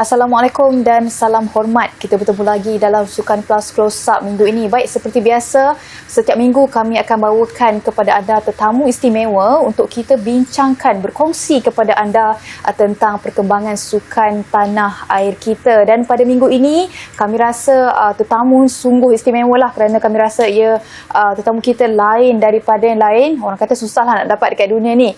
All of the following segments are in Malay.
Assalamualaikum dan salam hormat. Kita bertemu lagi dalam Sukan Plus Close Up minggu ini. Baik, seperti biasa, setiap minggu kami akan bawakan kepada anda tetamu istimewa untuk kita bincangkan, berkongsi kepada anda tentang perkembangan sukan tanah air kita. Dan pada minggu ini, kami rasa tetamu sungguh istimewa lah kerana kami rasa ia tetamu kita lain daripada yang lain. Orang kata susahlah nak dapat dekat dunia ni.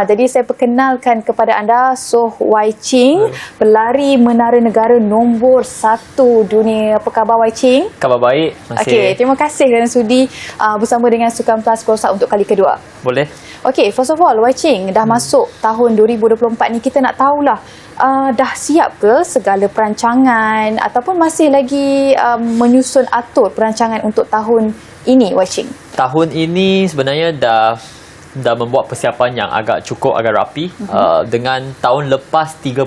Jadi saya perkenalkan kepada anda Soh Wai Ching, pelari menara negara nombor 1 dunia. Apa khabar Wai Ching? Khabar baik. Okey, terima kasih kerana sudi bersama dengan Sukan Plus Close Up untuk kali kedua. Boleh. Okey, first of all Wai Ching, dah masuk tahun 2024 ni, kita nak tahulah dah siap ke segala perancangan ataupun masih lagi menyusun atur perancangan untuk tahun ini Wai Ching? Tahun ini sebenarnya dah membuat persiapan yang agak rapi. Dengan tahun lepas 36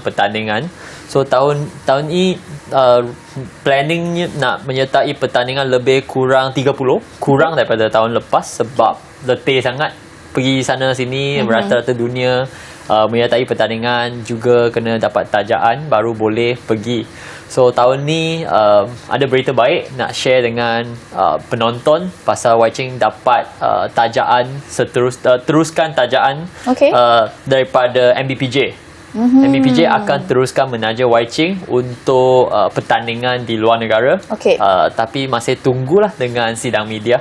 pertandingan. So tahun ini planningnya nak menyertai pertandingan lebih kurang 30, kurang daripada tahun lepas sebab letih sangat pergi sana sini merata-rata dunia, menyertai pertandingan, juga kena dapat tajaan baru boleh pergi. So tahun ni ada berita baik nak share dengan penonton pasal Wai Ching dapat tajaan teruskan tajaan daripada MBPJ. MBPJ akan teruskan menaja Wai Ching untuk pertandingan di luar negara. Tapi masih tunggulah dengan sidang media.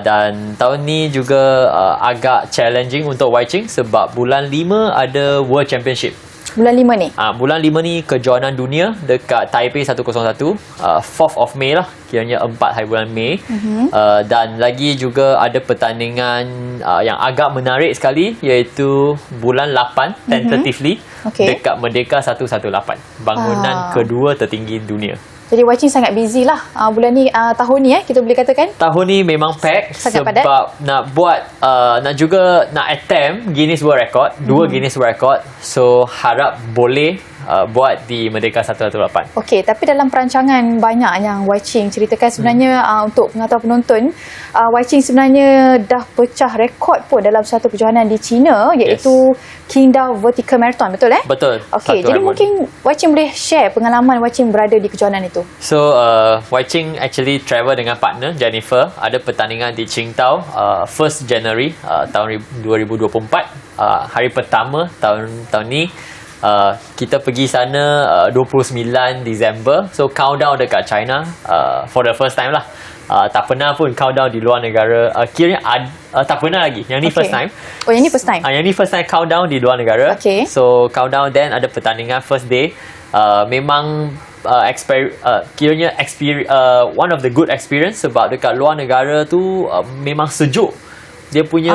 Dan tahun ni juga agak challenging untuk Wai Ching sebab bulan 5 ada World Championship. Bulan 5 ni? Bulan 5 ni kejohanan dunia dekat Taipei 101, 4th of May lah, kiranya 4 hari bulan Mei. Dan lagi juga ada pertandingan yang agak menarik sekali iaitu bulan 8 tentatively dekat Merdeka 118, bangunan kedua tertinggi dunia. Jadi Wai Ching sangat busy lah bulan ni, tahun ni kita boleh katakan. Tahun ni memang pack sebab padat. Nak buat nak attempt Guinness World Record, 2 Guinness World Record. So harap boleh buat di Merdeka 118. Okey, tapi dalam perancangan banyak yang Wai Ching ceritakan sebenarnya untuk pengetahuan penonton, Wai Ching sebenarnya dah pecah rekod pun dalam satu kejohanan di China iaitu Qingdao Vertical Marathon, betul Betul. Okey, jadi mungkin Wai Ching boleh share pengalaman Wai Ching berada di kejohanan itu. So Wai Ching actually travel dengan partner Jennifer, ada pertandingan di Qingdao 1st January tahun 2024, hari pertama tahun ni. Kita pergi sana 29 Disember. So countdown dekat China for the first time lah. Tak pernah pun countdown di luar negara. Kiranya tak pernah lagi. Yang ni first time. Oh, yang ni first time? Yang ni first time countdown di luar negara. So countdown, then ada pertandingan first day. Memang kiranya one of the good experience sebab dekat luar negara tu memang sejuk. Dia punya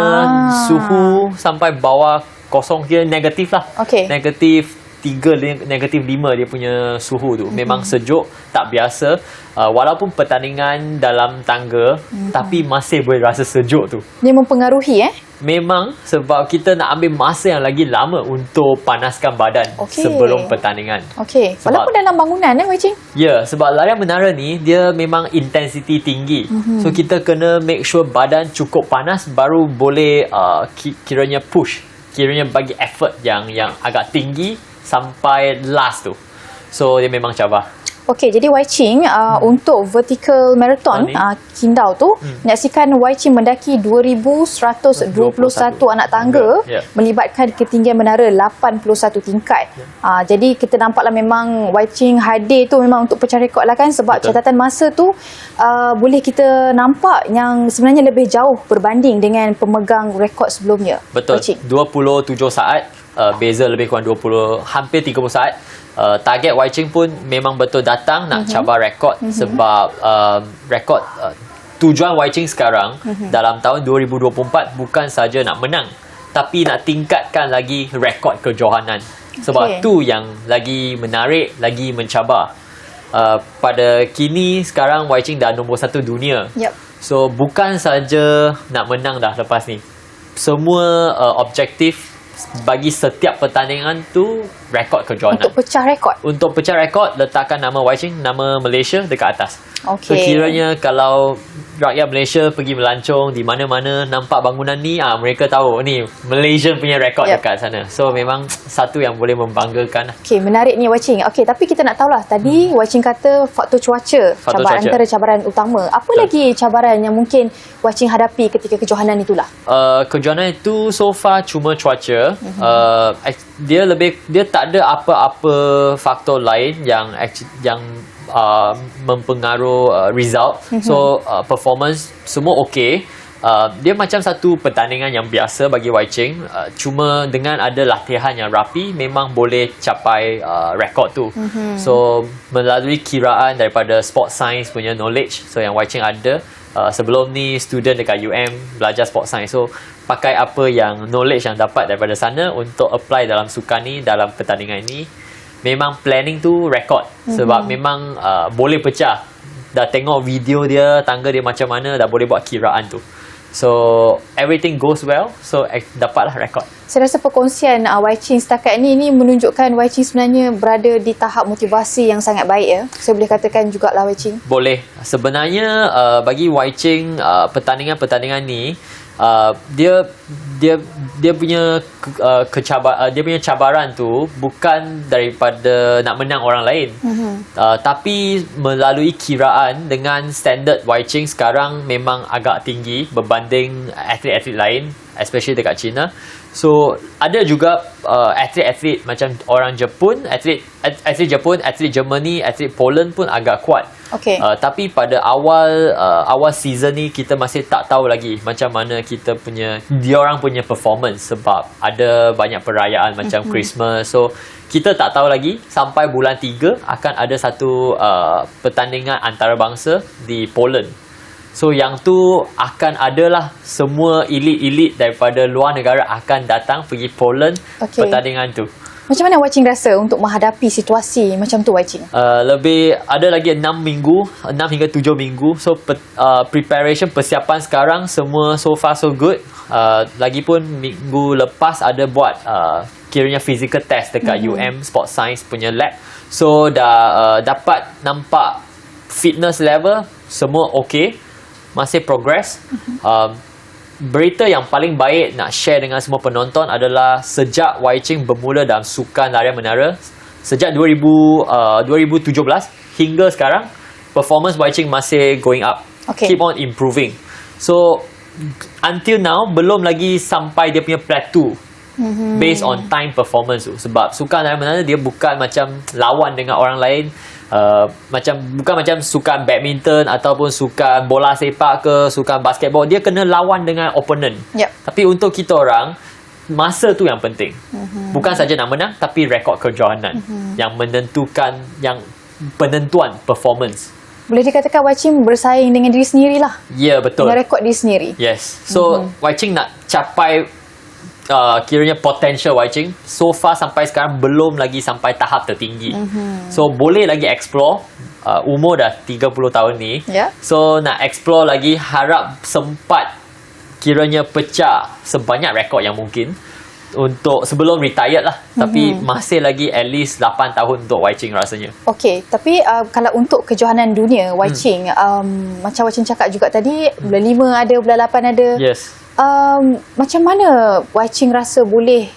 suhu sampai bawah kosong, dia negatif lah. Negatif 3, negatif 5 dia punya suhu tu. Memang sejuk, tak biasa. Walaupun pertandingan dalam tangga, tapi masih boleh rasa sejuk tu. Dia mempengaruhi Memang sebab kita nak ambil masa yang lagi lama untuk panaskan badan sebelum pertandingan. Walaupun dalam bangunan Wai Ching? Ya, sebab larian menara ni dia memang intensity tinggi. So kita kena make sure badan cukup panas baru boleh kiranya bagi effort yang agak tinggi sampai last tu. So dia memang cabar. Okey, jadi Wai Ching untuk vertical marathon Qingdao tu menyaksikan Wai Ching mendaki 2121 anak tangga melibatkan ketinggian menara 81 tingkat. Jadi kita nampaklah memang Wai Ching hadir tu memang untuk pecah rekod lah kan, sebab catatan masa tu boleh kita nampak yang sebenarnya lebih jauh berbanding dengan pemegang rekod sebelumnya. Betul. 27 saat, beza lebih kurang hampir 30 saat. Target Wai Ching pun memang betul datang nak cabar rekod sebab rekod tujuan Wai Ching sekarang dalam tahun 2024 bukan saja nak menang tapi nak tingkatkan lagi rekod kejohanan. Sebab tu yang lagi menarik, lagi mencabar. Pada kini sekarang Wai Ching dah nombor 1 dunia. So bukan saja nak menang dah lepas ni. Semua objektif bagi setiap pertandingan tu rekod kejohanan. Untuk pecah rekod? Untuk pecah rekod, letakkan nama Wai Ching, nama Malaysia dekat atas. So kiranya kalau rakyat Malaysia pergi melancong di mana-mana nampak bangunan ni, mereka tahu ni Malaysian punya rekod dekat sana. So memang satu yang boleh membanggakan. Okey, menarik ni Wai Ching. Okey, tapi kita nak tahulah tadi Wai Ching kata faktor cuaca, antara cabaran utama. Apa lagi cabaran yang mungkin Wai Ching hadapi ketika kejohanan itulah? Kejohanan itu so far cuma cuaca. Dia tak ada apa-apa faktor lain yang mempengaruhi result. So performance semua okey. Dia macam satu pertandingan yang biasa bagi Wai Ching. Cuma dengan ada latihan yang rapi memang boleh capai rekod tu. So melalui kiraan daripada sport science punya knowledge, so yang Wai Ching ada, sebelum ni student dekat UM belajar sport science. So pakai apa yang knowledge yang dapat daripada sana untuk apply dalam sukan ni, dalam pertandingan ini. Memang planning tu rekod. Sebab memang boleh pecah. Dah tengok video dia, tangga dia macam mana, dah boleh buat kiraan tu. So everything goes well. So dapatlah rekod. Saya rasa perkongsian Wai Ching setakat ni menunjukkan Wai Ching sebenarnya berada di tahap motivasi yang sangat baik ya. Saya boleh katakan jugalah Wai Ching. Boleh. Sebenarnya bagi Wai Ching, pertandingan-pertandingan ni dia punya dia punya cabaran tu bukan daripada nak menang orang lain. Tapi melalui kiraan dengan standard Wai Ching sekarang memang agak tinggi berbanding atlet-atlet lain, especially dekat China. So ada juga atlet-atlet macam orang Jepun, atlet Jepun, atlet Germany, atlet Poland pun agak kuat. Okay. Tapi pada awal season ni kita masih tak tahu lagi macam mana diorang punya performance, sebab ada banyak perayaan macam Christmas. So kita tak tahu lagi sampai bulan 3 akan ada satu pertandingan antarabangsa di Poland. So yang tu akan adalah semua elit-elit daripada luar negara akan datang pergi Poland pertandingan tu. Macam mana Wai Ching rasa untuk menghadapi situasi macam tu Wai Ching? Lebih ada lagi 6 hingga 7 minggu. So preparation, persiapan sekarang semua so far so good. Lagipun minggu lepas ada buat kiranya physical test dekat UM Sport Science punya lab. So dah dapat nampak fitness level semua okey. Masih progress. Berita yang paling baik nak share dengan semua penonton adalah sejak Wai Ching bermula dalam sukan larian menara, sejak 2017 hingga sekarang, performance Wai Ching masih going up. Keep on improving. So until now belum lagi sampai dia punya plateau based on time performance tu. Sebab sukan larian menara dia bukan macam lawan dengan orang lain. Bukan macam sukan badminton ataupun sukan bola sepak ke sukan basketball, dia kena lawan dengan opponent. Tapi untuk kita orang, masa tu yang penting. Bukan saja nak menang, tapi rekod kejohanan yang menentukan, yang penentuan performance. Boleh dikatakan Wai Ching bersaing dengan diri sendirilah. Ya, betul. Dengan rekod diri sendiri. Yes. So Wai Ching nak capai kiranya potential Wai Ching, so far sampai sekarang belum lagi sampai tahap tertinggi. So boleh lagi explore. Umur dah 30 tahun ni. So nak explore lagi, harap sempat kiranya pecah sebanyak rekod yang mungkin untuk sebelum retired lah. Tapi masih lagi at least 8 tahun untuk Wai Ching rasanya. Okey, tapi kalau untuk kejohanan dunia Wai Ching, macam Wai Ching cakap juga tadi, bulan 5 ada, bulan 8 ada. Yes. Macam mana Wai Ching rasa boleh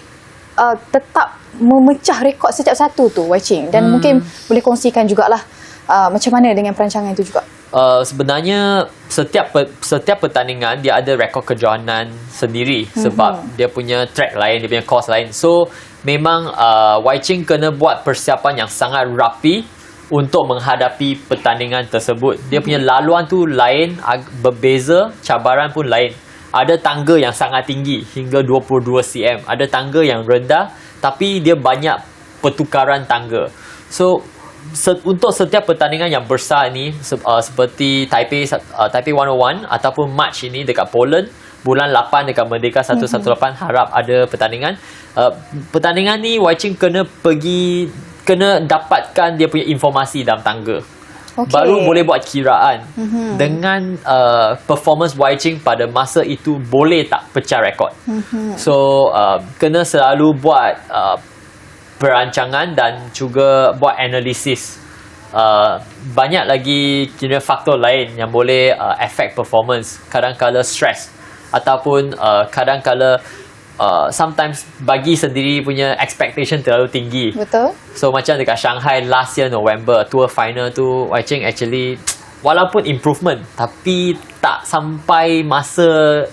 tetap memecah rekod setiap satu tu Wai Ching? Dan mungkin boleh kongsikan jugalah macam mana dengan perancangan itu juga. Sebenarnya setiap pertandingan dia ada rekod kejohanan sendiri. Sebab dia punya track lain, dia punya course lain. So memang Wai Ching kena buat persiapan yang sangat rapi untuk menghadapi pertandingan tersebut. Dia punya laluan tu lain, berbeza, cabaran pun lain. Ada tangga yang sangat tinggi hingga 22 cm. Ada tangga yang rendah tapi dia banyak pertukaran tangga. So untuk setiap pertandingan yang besar ni, seperti Taipei 101 ataupun March ini dekat Poland, bulan 8 dekat Merdeka 118, harap ada pertandingan. Pertandingan ni Wai Ching kena dapatkan dia punya informasi dalam tangga. Baru boleh buat kiraan. Dengan performance Wai Ching pada masa itu, boleh tak pecah rekod. So kena selalu buat perancangan dan juga buat analisis banyak lagi kira faktor lain yang boleh affect performance. Kadang-kala stress ataupun kadang-kala sometimes bagi sendiri punya expectation terlalu tinggi. Betul. So macam dekat Shanghai last year November tour final tu, Wai Ching actually walaupun improvement tapi tak sampai masa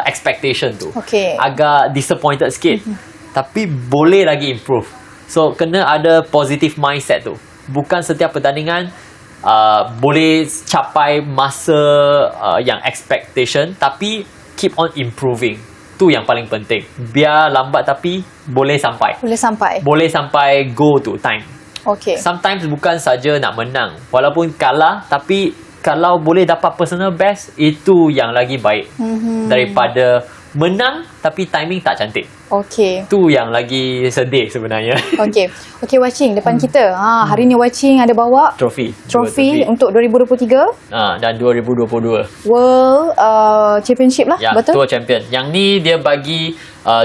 expectation tu. Okay. Agak disappointed sikit. Tapi boleh lagi improve. So kena ada positive mindset tu. Bukan setiap pertandingan boleh capai masa yang expectation, tapi keep on improving. Tu yang paling penting. Biar lambat tapi boleh sampai. Boleh sampai. Boleh sampai go to time. Okay. Sometimes bukan saja nak menang. Walaupun kalah, tapi kalau boleh dapat personal best, itu yang lagi baik. Daripada menang tapi timing tak cantik. Okay. Tu yang lagi sedih sebenarnya. Okay. Okay, Wai Ching, depan kita. Hari ni Wai Ching ada bawa Trofi untuk 2023 dan 2022 World Championship lah. ya, Betul? Tour Champion. Yang ni dia bagi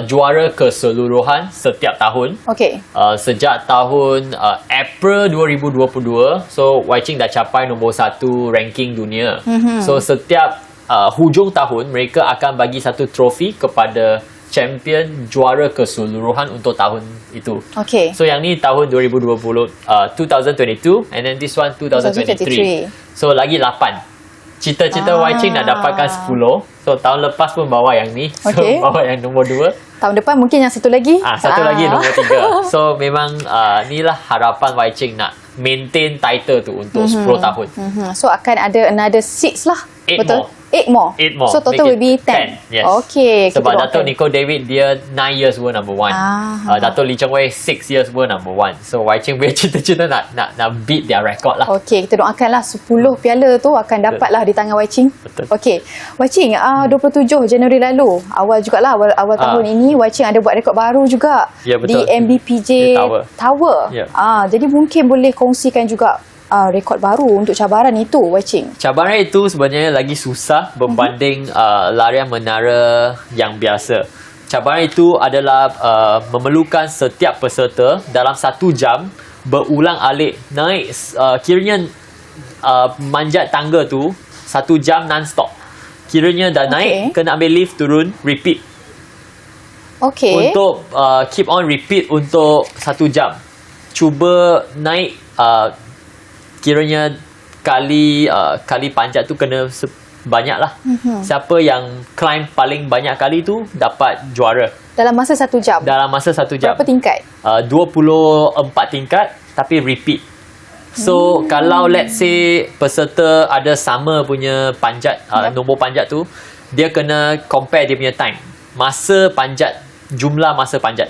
juara keseluruhan setiap tahun. Okay. Sejak tahun April 2022. So Wai Ching dah capai nombor 1 ranking dunia. So setiap hujung tahun mereka akan bagi satu trofi kepada champion juara keseluruhan untuk tahun itu. Okay. So yang ni tahun 2022 and then this one 2023. So lagi 8. Cita-cita Wai Ching nak dapatkan 10. So tahun lepas pun bawa yang ni. So Okay. bawa yang nombor 2. Tahun depan mungkin yang satu lagi. Satu lagi nombor 3. So memang inilah harapan Wai Ching nak maintain title tu untuk 10 tahun. So akan ada another 6 lah. 8 Betul? more. 8 more. 8 more. So total Make will be it 10. Yes. Okay. Sebab kita Dato' doakan. Nico David dia 9 years world number 1. Dato' Lee Cheng Wei 6 years world number 1. So Wai Ching punya cita-cita nak beat their record lah. Okey, kita doakanlah 10 piala tu akan dapatlah di tangan Wai Ching. Betul. Okey. Wai Ching, 27 Januari lalu, awal jugalah awal tahun ini Wai Ching ada buat rekod baru juga Ya, di betul. MBPJ Di Tower. Ya. Jadi mungkin boleh kongsikan juga rekod baru untuk cabaran itu, Wai Ching. Cabaran itu sebenarnya lagi susah berbanding larian menara yang biasa. Cabaran itu adalah memerlukan setiap peserta dalam 1 jam berulang-alik naik kiranya manjat tangga tu 1 jam non-stop. Kiranya dah naik, kena ambil lift turun, repeat. Okey. Untuk keep on repeat untuk 1 jam. Cuba naik kiranya kali panjat tu kena banyak lah. Siapa yang climb paling banyak kali tu dapat juara. Dalam masa 1 jam. Dalam masa 1 jam. Berapa tingkat? 24 tingkat tapi repeat. So kalau let's say peserta ada sama punya panjat nombor panjat tu, dia kena compare dia punya time. Masa panjat, jumlah masa panjat.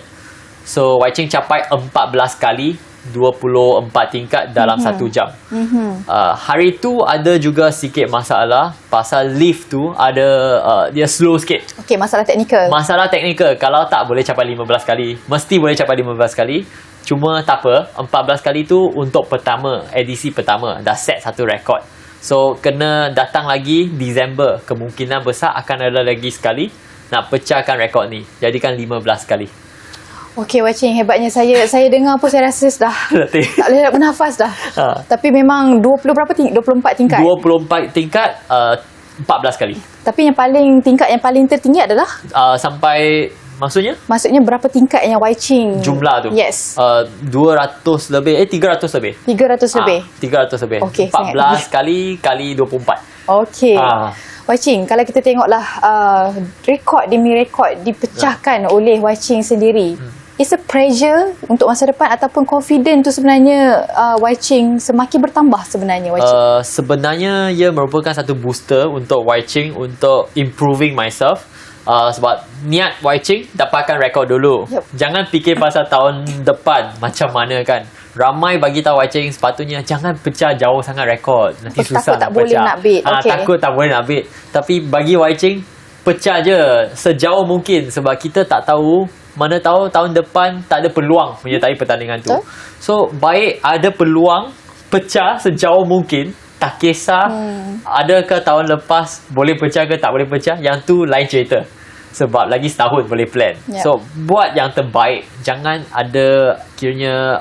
So Wai Ching capai 14 kali 24 tingkat dalam 1 jam. Hari tu ada juga sikit masalah pasal lift tu ada dia slow sikit. Okey, masalah teknikal. Masalah teknikal. Kalau tak boleh capai 15 kali. Mesti boleh capai 15 kali. Cuma tak apa, 14 kali tu untuk edisi pertama dah set satu rekod. So kena datang lagi Disember. Kemungkinan besar akan ada lagi sekali nak pecahkan rekod ni. Jadikan 15 kali. Okey, Wai Ching, hebatnya saya dengar pun saya rasa dah tak boleh nak bernafas dah. Tapi memang 24 tingkat. 24 tingkat 14 kali. Tapi tingkat yang paling tertinggi adalah sampai maksudnya berapa tingkat yang Wai Ching jumlah tu? Yes. 200 lebih 300 lebih. 300 lebih. 300 lebih. Okey, 14 kali 24. Okey. Wai Ching, kalau kita tengoklah rekod demi rekod dipecahkan oleh Wai Ching sendiri. It's a pressure untuk masa depan ataupun confident tu sebenarnya Wai Ching semakin bertambah sebenarnya Wai Ching? Sebenarnya ia merupakan satu booster untuk Wai Ching untuk improving myself. Sebab niat Wai Ching dapatkan rekod dulu. Yep. Jangan fikir pasal tahun depan macam mana kan. Ramai bagi tahu Wai Ching sepatutnya jangan pecah jauh sangat rekod. Nanti susah tak nak boleh pecah. nak beat. Okay. Takut tak boleh nak beat. Tapi bagi Wai Ching pecah je sejauh mungkin sebab kita tak tahu, mana tahu tahun depan tak ada peluang menyertai pertandingan tu. So baik ada peluang pecah sejauh mungkin, tak kisah adakah tahun lepas boleh pecah ke tak boleh pecah, yang tu lain cerita. Sebab lagi setahun boleh plan. So buat yang terbaik. Jangan ada kiranya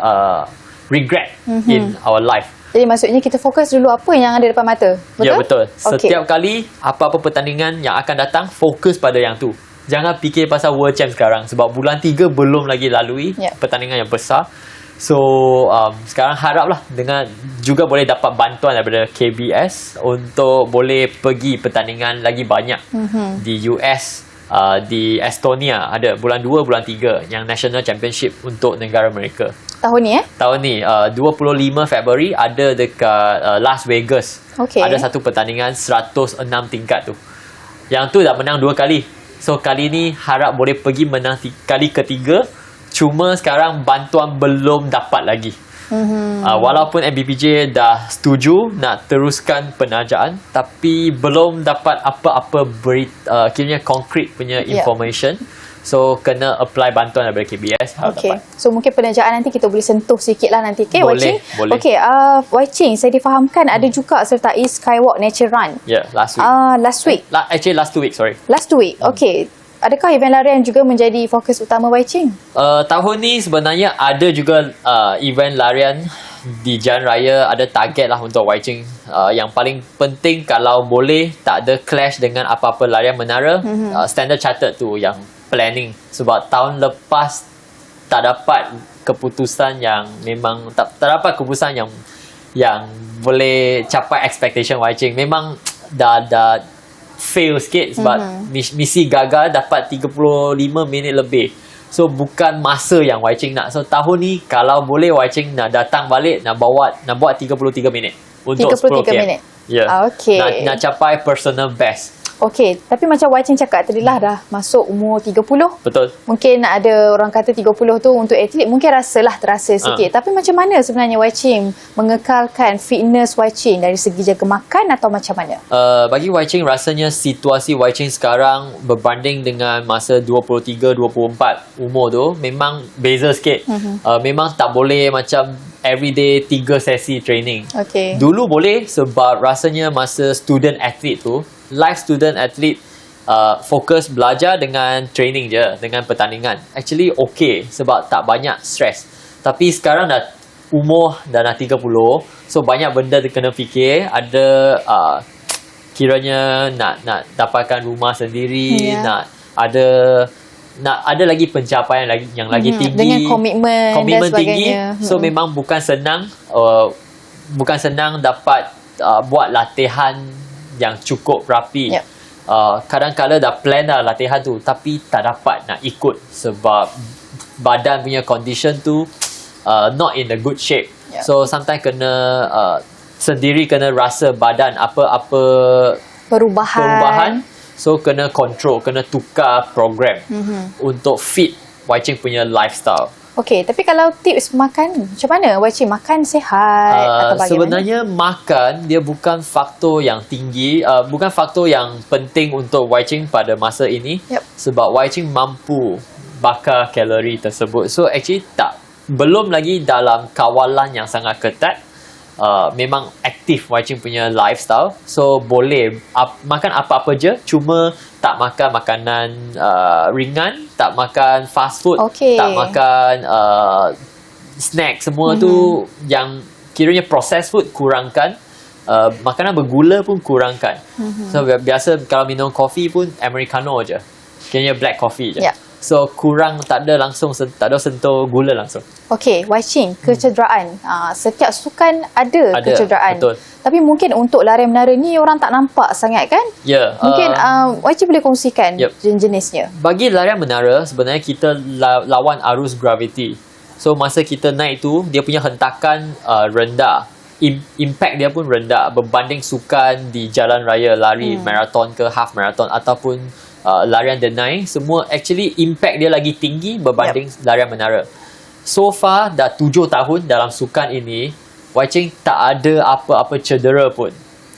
regret in our life. Jadi maksudnya kita fokus dulu apa yang ada depan mata. Betul? Ya, betul. Okey. Setiap kali apa-apa pertandingan yang akan datang, fokus pada yang tu. Jangan fikir pasal World Champ sekarang sebab bulan 3 belum lagi lalui Ya. pertandingan yang besar. So sekarang haraplah dengan juga boleh dapat bantuan daripada KBS untuk boleh pergi pertandingan lagi banyak di US, di Estonia ada bulan 2, bulan 3 yang National Championship untuk negara mereka. Tahun ni Tahun ni 25 Februari ada dekat Las Vegas. Okey. Ada satu pertandingan 106 tingkat tu. Yang tu dah menang 2 kali. So kali ni harap boleh pergi menang kali ketiga. Cuma sekarang bantuan belum dapat lagi. Walaupun MBPJ dah setuju nak teruskan penajaan, tapi belum dapat apa-apa kiranya konkret punya information. So kena apply bantuan daripada KBS. Okey. So mungkin penajaan nanti kita boleh sentuh sikit lah nanti. Okay, Boleh, Wai Ching? boleh. Okey, Wai Ching, saya difahamkan ada juga sertai Skywalk Nature Run. Yeah, last week. Last week. Actually last 2 weeks, sorry. Last 2 week. Okey. Adakah event larian juga menjadi fokus utama Wai Ching? Tahun ni sebenarnya ada juga event larian di Jalan Raya, ada target lah untuk Wai Ching. Yang paling penting kalau boleh tak ada clash dengan apa-apa larian menara. Standard Chartered tu yang planning sebab tahun lepas tak dapat keputusan yang memang tak dapat keputusan yang boleh capai expectation Wai Ching. Memang dah fail sikit sebab misi gagal dapat 35 minit lebih. So bukan masa yang Wai Ching nak. So tahun ni kalau boleh Wai Ching nak datang balik nak buat 33 minit untuk 10 km. minit. Ya. Okey. Nak capai personal best. Okey, tapi macam Wai Ching cakap tadi lah dah masuk umur 30. Betul. Mungkin ada orang kata 30 tu untuk atlet mungkin terasa sikit. Tapi macam mana sebenarnya Wai Ching mengekalkan fitness Wai Ching dari segi jaga makan atau macam mana? Bagi Wai Ching rasanya situasi Wai Ching sekarang berbanding dengan masa 23-24 umur tu memang beza sikit. Memang tak boleh macam everyday 3 sesi training. Okey. Dulu boleh sebab rasanya masa student athlete tu, life student athlete fokus belajar dengan training je, dengan pertandingan. Actually okay sebab tak banyak stress. Tapi sekarang dah umur dah nak 30, so banyak benda kena fikir. Ada kiranya nak dapatkan rumah sendiri, nak ada lagi pencapaian yang lagi tinggi dengan komitmen dan tinggi. sebagainya. So memang bukan senang dapat buat latihan yang cukup rapi. Yep. Kadang-kadang dah plan dah latihan tu tapi tak dapat nak ikut sebab badan punya condition tu not in a good shape. Yep. So sometimes kena sendiri kena rasa badan apa-apa perubahan. So kena control, kena tukar program untuk fit Wai Ching punya lifestyle. Okey, tapi kalau tips makan, macam mana Wai Ching makan sihat atau bagaimana? Sebenarnya makan dia bukan faktor yang tinggi, bukan faktor yang penting untuk Wai Ching pada masa ini. Yep. Sebab Wai Ching mampu bakar kalori tersebut. So actually belum lagi dalam kawalan yang sangat ketat. Memang aktif Wai Ching punya lifestyle. So boleh makan apa-apa je, cuma tak makan makanan ringan, tak makan fast food, tak makan snack. Semua tu yang kiranya processed food kurangkan. Makanan bergula pun kurangkan. So biasa kalau minum kopi pun Americano je, kiranya black coffee je. So kurang, tak ada sentuh gula langsung. Okey, Wai Ching, kecederaan. Setiap sukan ada kecederaan. Betul. Tapi mungkin untuk larian menara ni orang tak nampak sangat kan? Ya. Mungkin Wai Ching boleh kongsikan jenis-jenisnya. Bagi larian menara sebenarnya kita lawan arus graviti. So masa kita naik tu dia punya hentakan rendah. Impact dia pun rendah berbanding sukan di jalan raya, lari maraton ke half marathon ataupun larian denai. Semua actually impact dia lagi tinggi berbanding larian menara. So far dah 7 tahun dalam sukan ini, Wai Ching tak ada apa-apa cedera pun.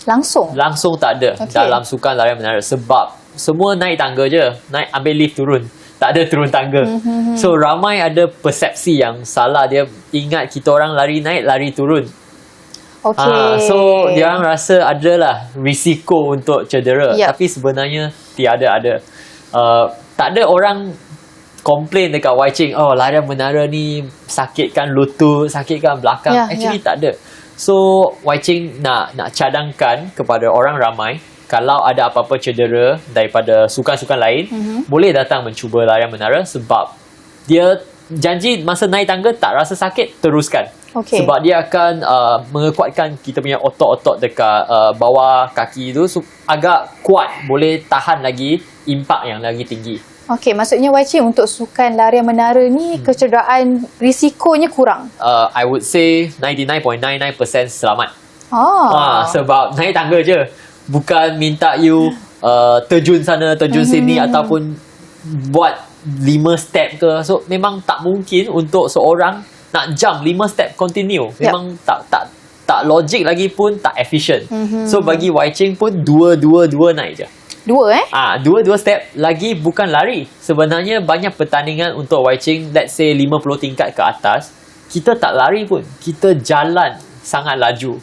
Langsung tak ada dalam sukan larian menara sebab semua naik tangga je, naik ambil lift turun. Tak ada turun tangga. So ramai ada persepsi yang salah, dia ingat kita orang lari naik, lari turun. So dia orang rasa adalah risiko untuk cedera, tapi sebenarnya tiada ada. Tak ada orang komplain dekat Wai Ching, larian menara ni sakitkan lutut, sakitkan belakang. Actually tak ada. So Wai Ching nak cadangkan kepada orang ramai, kalau ada apa-apa cedera daripada sukan-sukan lain, boleh datang mencuba larian menara sebab dia janji masa naik tangga tak rasa sakit, teruskan. Okey. Sebab dia akan menguatkan kita punya otot-otot dekat bawah kaki tu, so, agak kuat, boleh tahan lagi impak yang lagi tinggi. Okey, maksudnya Wai Ching untuk sukan larian menara ni kecederaan risikonya kurang. I would say 99.99% selamat. Ah. Sebab naik tangga je, bukan minta you terjun sana, terjun sini ataupun buat 5 step ke. So memang tak mungkin untuk seorang nak jump 5 step continue. Memang tak logik lagi pun, tak efficient. So bagi Wai Ching pun dua naik je. Dua step lagi bukan lari. Sebenarnya banyak pertandingan untuk Wai Ching, let's say 50 tingkat ke atas, kita tak lari pun, kita jalan sangat laju.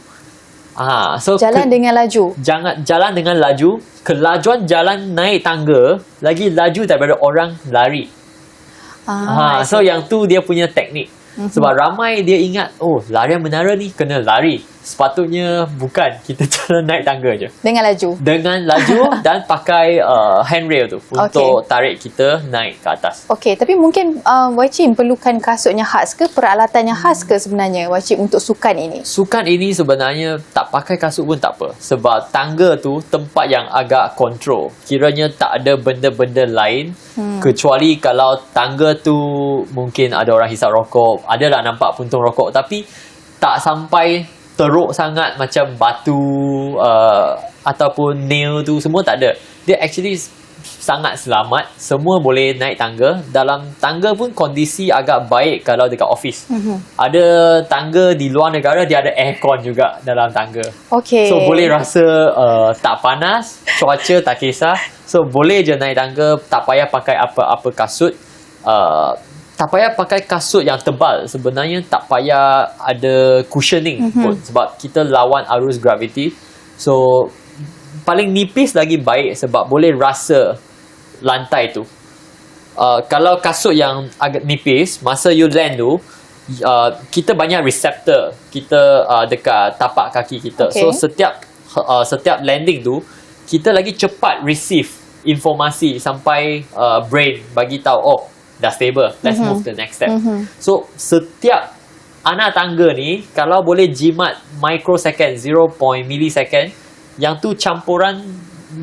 So Jalan dengan laju. jalan dengan laju, kelajuan jalan naik tangga lagi laju daripada orang lari. So yang tu dia punya teknik. Sebab ramai dia ingat, oh larian menara ni kena lari. Sepatutnya bukan, kita jalan naik tangga je. Dengan laju. Dengan laju dan pakai handrail tu untuk tarik kita naik ke atas. Okey, tapi mungkin Wai Ching perlukan kasutnya khas ke, peralatannya khas ke sebenarnya Wai Ching untuk sukan ini? Sukan ini sebenarnya tak pakai kasut pun tak apa. Sebab tangga tu tempat yang agak kontrol. Kiranya tak ada benda-benda lain. Kecuali kalau tangga tu mungkin ada orang hisap rokok. Adalah nampak puntung rokok. Tapi tak sampai teruk sangat macam batu ataupun nail tu, semua tak ada. Dia actually sangat selamat. Semua boleh naik tangga. Dalam tangga pun kondisi agak baik kalau dekat office. Ada tangga di luar negara, dia ada aircon juga dalam tangga. Okey. So boleh rasa tak panas, cuaca tak kisah. So boleh je naik tangga, tak payah pakai apa-apa kasut. Tak payah pakai kasut yang tebal. Sebenarnya tak payah ada cushioning pun. Sebab kita lawan arus graviti. So paling nipis lagi baik sebab boleh rasa lantai tu. Kalau kasut yang agak nipis, masa you land tu, kita banyak receptor kita dekat tapak kaki kita. Okay. So setiap landing tu, kita lagi cepat receive informasi sampai brain bagi tahu, oh dah stable, let's move to the next step. So setiap anak tangga ni, kalau boleh jimat microsecond, 0. millisecond, yang tu campuran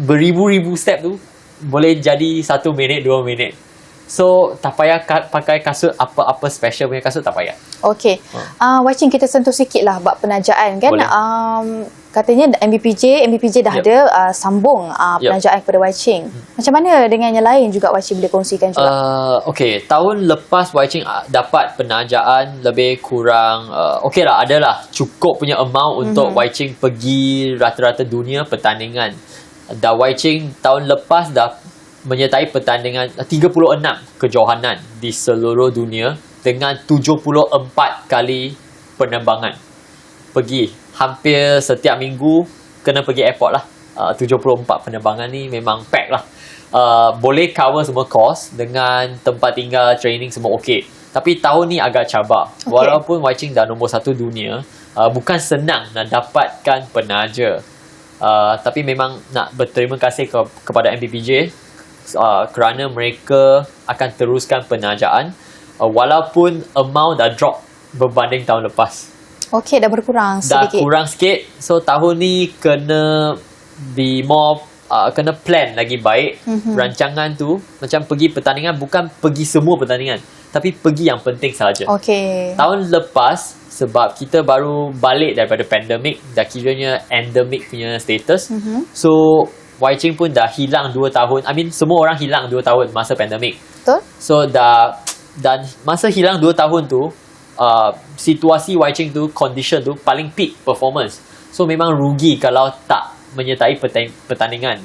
beribu-ribu step tu, boleh jadi 1 minit, 2 minit. So tak payah pakai kasut apa-apa special punya kasut, tak payah. Okey. Wai Ching, kita sentuh sikit lah bab penajaan kan. Katanya MBPJ dah ada sambung penajaan kepada Wai Ching. Macam mana dengan yang lain juga Wai Ching boleh kongsikan juga? Okey, tahun lepas Wai Ching dapat penajaan lebih kurang okey lah, adalah cukup punya amount untuk Wai Ching pergi rata-rata dunia pertandingan. Dah Wai Ching tahun lepas dah menyertai pertandingan 36 kejohanan di seluruh dunia dengan 74 kali penerbangan. Pergi hampir setiap minggu kena pergi airport lah. 74 penerbangan ni memang pack lah. Boleh cover semua kos dengan tempat tinggal, training semua okey. Tapi tahun ni agak cabar. Walaupun Wai Ching dah nombor 1 dunia, bukan senang nak dapatkan penaja. Tapi memang nak berterima kasih kepada MBPJ kerana mereka akan teruskan penajaan walaupun amount dah drop berbanding tahun lepas. Okey, dah berkurang sedikit. Dah kurang sikit. So tahun ni kena be more kena plan lagi baik. Rancangan tu macam pergi pertandingan, bukan pergi semua pertandingan, tapi pergi yang penting sahaja. Okey. Tahun lepas, sebab kita baru balik daripada pandemik, dah kiranya endemic punya status. So Wai Ching pun dah hilang 2 tahun. I mean, semua orang hilang 2 tahun masa pandemik. Betul? So dan masa hilang 2 tahun tu, situasi Wai Ching tu, condition tu paling peak performance. So memang rugi kalau tak menyertai pertandingan.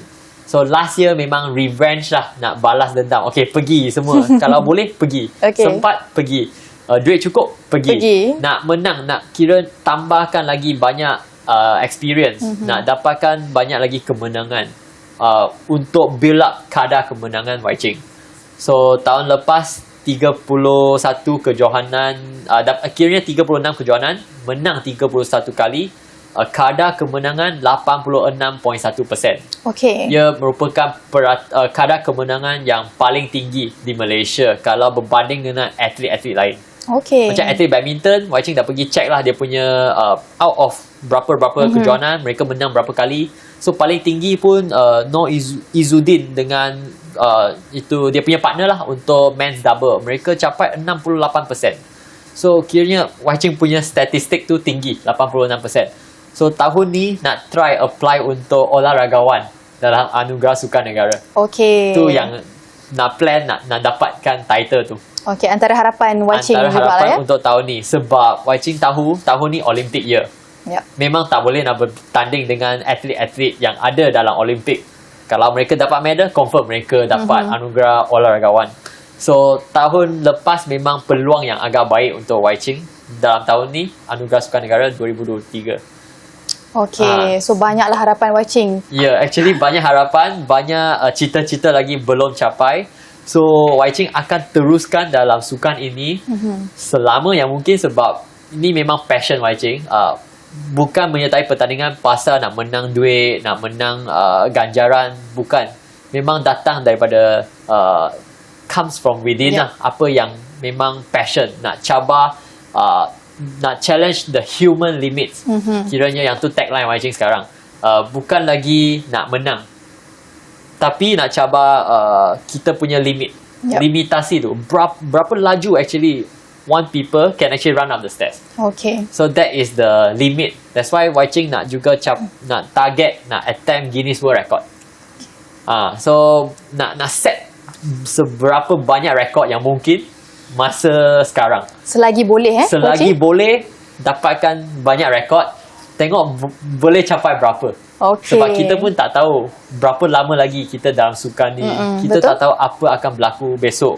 So last year memang revenge lah, nak balas dendam. Okay, pergi semua. Kalau boleh, pergi. Sempat, pergi. Duit cukup, pergi. Nak menang, nak kira tambahkan lagi banyak experience, nak dapatkan banyak lagi kemenangan untuk build up kadar kemenangan Wai Ching. So tahun lepas 31 kejohanan, akhirnya 36 kejohanan, menang 31 kali. Kadar kemenangan 86.1%. Okey. Ia merupakan kadar kemenangan yang paling tinggi di Malaysia kalau berbanding dengan atlet-atlet lain. Okey. Macam atlet badminton, Wai Ching dah pergi check lah dia punya out of berapa kejohanan, mereka menang berapa kali. So paling tinggi pun Noor Izzuddin dengan itu dia punya partner lah untuk men's double. Mereka capai 68%. So kiranya Wai Ching punya statistik tu tinggi, 86%. So tahun ni nak try apply untuk olahragawan dalam Anugerah Sukan Negara. Okey. Tu yang nak plan nak dapatkan title tu. Okey, antara harapan Wai Ching Antara juga harapan lah ya. untuk tahun ni. Sebab Wai Ching tahu tahun ni Olympic year. Ya. Memang tak boleh nak bertanding dengan atlet-atlet yang ada dalam Olimpik. Kalau mereka dapat medal, confirm mereka dapat anugerah olahragawan. So tahun lepas memang peluang yang agak baik untuk Wai Ching. Dalam tahun ni Anugerah Sukan Negara 2023. Okey, so banyaklah harapan Wai Ching. Ya, actually banyak harapan, banyak cita-cita lagi belum capai. So Wai Ching akan teruskan dalam sukan ini selama yang mungkin sebab ini memang passion Wai Ching. Bukan menyertai pertandingan pasal nak menang duit, nak menang ganjaran, bukan. Memang datang daripada comes from within lah. Apa yang memang passion, nak cabar, nak challenge the human limits. Kiranya yang tu tagline Wai Ching sekarang. Bukan lagi nak menang, tapi nak cabar kita punya limit. Limitasi tu. Berapa laju actually one people can actually run up the stairs. Okey. So that is the limit. That's why Wai Ching nak juga nak target, nak attempt Guinness World Record. So nak set seberapa banyak rekod yang mungkin masa sekarang. Selagi boleh Selagi Wai Ching? boleh dapatkan banyak rekod, tengok boleh capai berapa. Okey. Sebab kita pun tak tahu berapa lama lagi kita dalam sukan ni. Kita betul. tak tahu apa akan berlaku besok.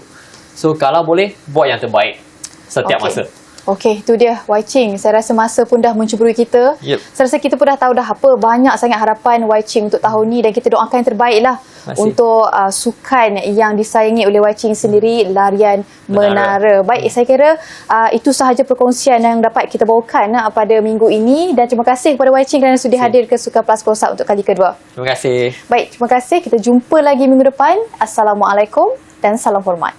So kalau boleh, buat yang terbaik setiap masa. Okey, tu dia Wai Ching. Saya rasa masa pun dah mencuburi kita. Yep. Saya rasa kita pun dah tahu dah apa banyak sangat harapan Wai Ching untuk tahun ni dan kita doakan yang terbaik lah untuk sukan yang disayangi oleh Wai Ching sendiri, larian menara. Baik, saya kira itu sahaja perkongsian yang dapat kita bawakan pada minggu ini dan terima kasih kepada Wai Ching kerana sudi hadir ke Sukan Plus Close Up untuk kali kedua. Terima kasih. Baik, terima kasih. Kita jumpa lagi minggu depan. Assalamualaikum dan salam hormat.